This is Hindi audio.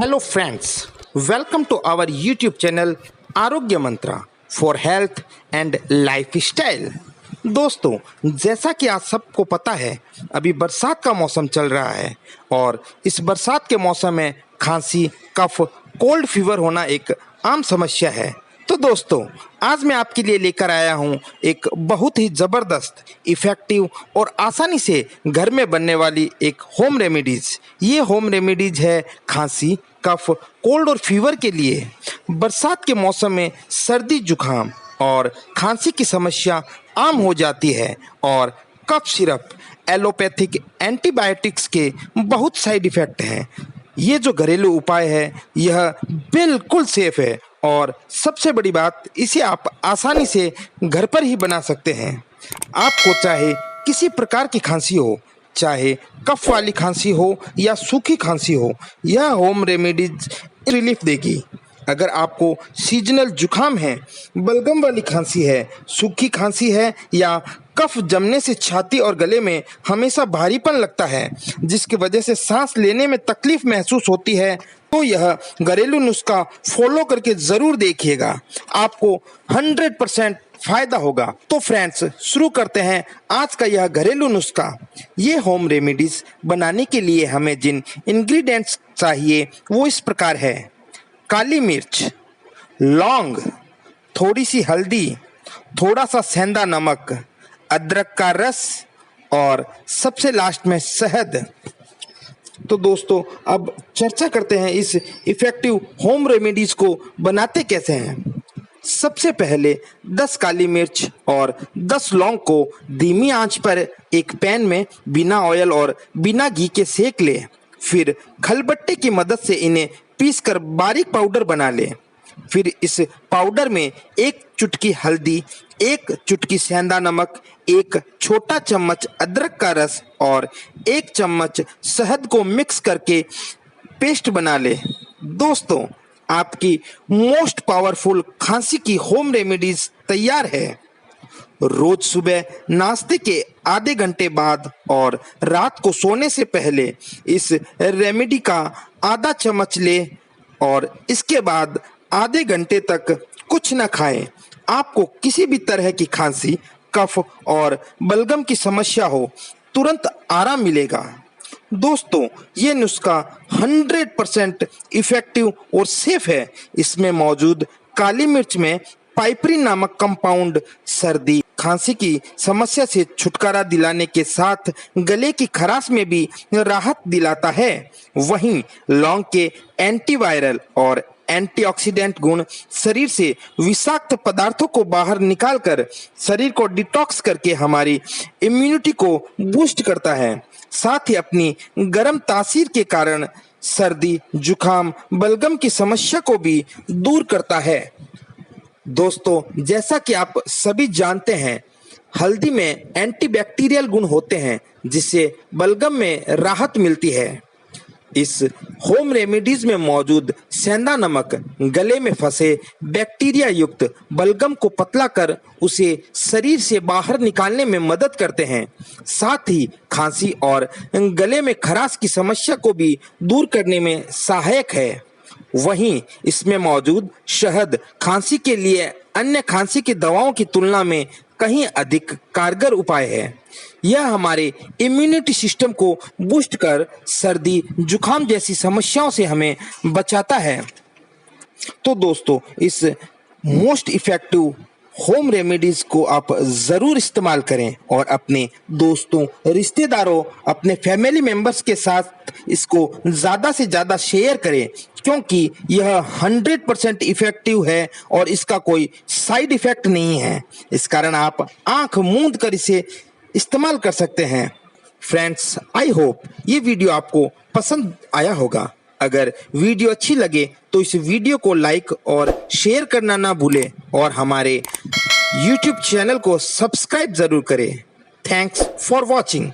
Hello friends, welcome to our YouTube channel आरोग्य मंत्रा फॉर हेल्थ एंड लाइफस्टाइल। दोस्तों, जैसा कि आप सबको पता है, अभी बरसात का मौसम चल रहा है और इस बरसात के मौसम में खांसी, कफ, कोल्ड फीवर होना एक आम समस्या है। तो दोस्तों, आज मैं आपके लिए लेकर आया हूं एक बहुत ही ज़बरदस्त, इफ़ेक्टिव और आसानी से घर में बनने वाली एक होम रेमेडीज़। ये होम रेमेडीज़ है खांसी, कफ, कोल्ड और फीवर के लिए। बरसात के मौसम में सर्दी, जुकाम और खांसी की समस्या आम हो जाती है और कफ सिरप, एलोपैथिक एंटीबायोटिक्स के बहुत साइड इफ़ेक्ट हैं। ये जो घरेलू उपाय है, यह बिल्कुल सेफ है और सबसे बड़ी बात, इसे आप आसानी से घर पर ही बना सकते हैं। आपको चाहे किसी प्रकार की खांसी हो, चाहे कफ वाली खांसी हो या सूखी खांसी हो, यह होम रेमेडीज रिलीफ देगी। अगर आपको सीजनल जुकाम है, बलगम वाली खांसी है, सूखी खांसी है या कफ जमने से छाती और गले में हमेशा भारीपन लगता है, जिसकी वजह से सांस लेने में तकलीफ महसूस होती है, तो यह घरेलू नुस्खा फॉलो करके ज़रूर देखिएगा। आपको 100% फायदा होगा। तो फ्रेंड्स, शुरू करते हैं आज का यह घरेलू नुस्खा। ये होम रेमेडीज बनाने के लिए हमें जिन इंग्रेडिएंट्स चाहिए वो इस प्रकार है: काली मिर्च, लौंग, थोड़ी सी हल्दी, थोड़ा सा सेंधा नमक, अदरक का रस और सबसे लास्ट में शहद। तो दोस्तों, अब चर्चा करते हैं इस इफ़ेक्टिव होम रेमेडीज़ को बनाते कैसे हैं। सबसे पहले 10 काली मिर्च और 10 लौंग को धीमी आंच पर एक पैन में बिना ऑयल और बिना घी के सेक लें। फिर खलबट्टे की मदद से इन्हें पीसकर बारीक पाउडर बना लें। फिर इस पाउडर में एक चुटकी हल्दी, एक चुटकी सेंधा नमक, एक छोटा चम्मच अदरक का रस और एक चम्मच शहद को मिक्स करके पेस्ट बना ले। दोस्तों, आपकी मोस्ट पावरफुल खांसी की होम रेमेडीज तैयार है। रोज सुबह नाश्ते के आधे घंटे बाद और रात को सोने से पहले इस रेमेडी का आधा चम्मच ले और इसके बाद आधे घंटे तक कुछ न खाएं। आपको किसी भी तरह की खांसी, कफ और बलगम की समस्या हो, तुरंत आराम मिलेगा। दोस्तों, ये नुस्खा 100% इफ़ेक्टिव और सेफ है। इसमें मौजूद काली मिर्च में पाइपरिन नामक कंपाउंड सर्दी, खांसी की समस्या से छुटकारा दिलाने के साथ गले की खराश में भी राहत दिलाता है। वहीं लौंग के एंटीवायरल और एंटीऑक्सीडेंट गुण शरीर से विषाक्त पदार्थों को बाहर निकालकर शरीर को डिटॉक्स करके हमारी इम्यूनिटी को बूस्ट करता है। साथ ही अपनी गर्म तासीर के कारण सर्दी, जुकाम, बलगम की समस्या को भी दूर करता है। दोस्तों, जैसा कि आप सभी जानते हैं, हल्दी में एंटीबैक्टीरियल गुण होते हैं, जिससे बलगम में राहत मिलती है। इस होम रेमेडीज में मौजूद सेंधा नमक गले में फंसे बैक्टीरिया युक्त बलगम को पतला कर उसे शरीर से बाहर निकालने में मदद करते हैं। साथ ही खांसी और गले में खराश की समस्या को भी दूर करने में सहायक है। वहीं इसमें मौजूद शहद खांसी के लिए अन्य खांसी की दवाओं की तुलना में कहीं अधिक कारगर उपाय है। यह हमारे इम्यूनिटी सिस्टम को बूस्ट कर सर्दी, जुकाम जैसी समस्याओं से हमें बचाता है। तो दोस्तों, इस मोस्ट इफ़ेक्टिव होम रेमेडीज़ को आप ज़रूर इस्तेमाल करें और अपने दोस्तों, रिश्तेदारों, अपने फैमिली मेम्बर्स के साथ इसको ज़्यादा से ज़्यादा शेयर करें, क्योंकि यह 100% इफ़ेक्टिव है और इसका कोई साइड इफ़ेक्ट नहीं है। इस कारण आप आंख मूंद कर इसे इस्तेमाल कर सकते हैं। फ्रेंड्स, आई होप ये वीडियो आपको पसंद आया होगा। अगर वीडियो अच्छी लगे तो इस वीडियो को लाइक और शेयर करना ना भूलें और हमारे YouTube चैनल को सब्सक्राइब ज़रूर करें। Thanks for watching.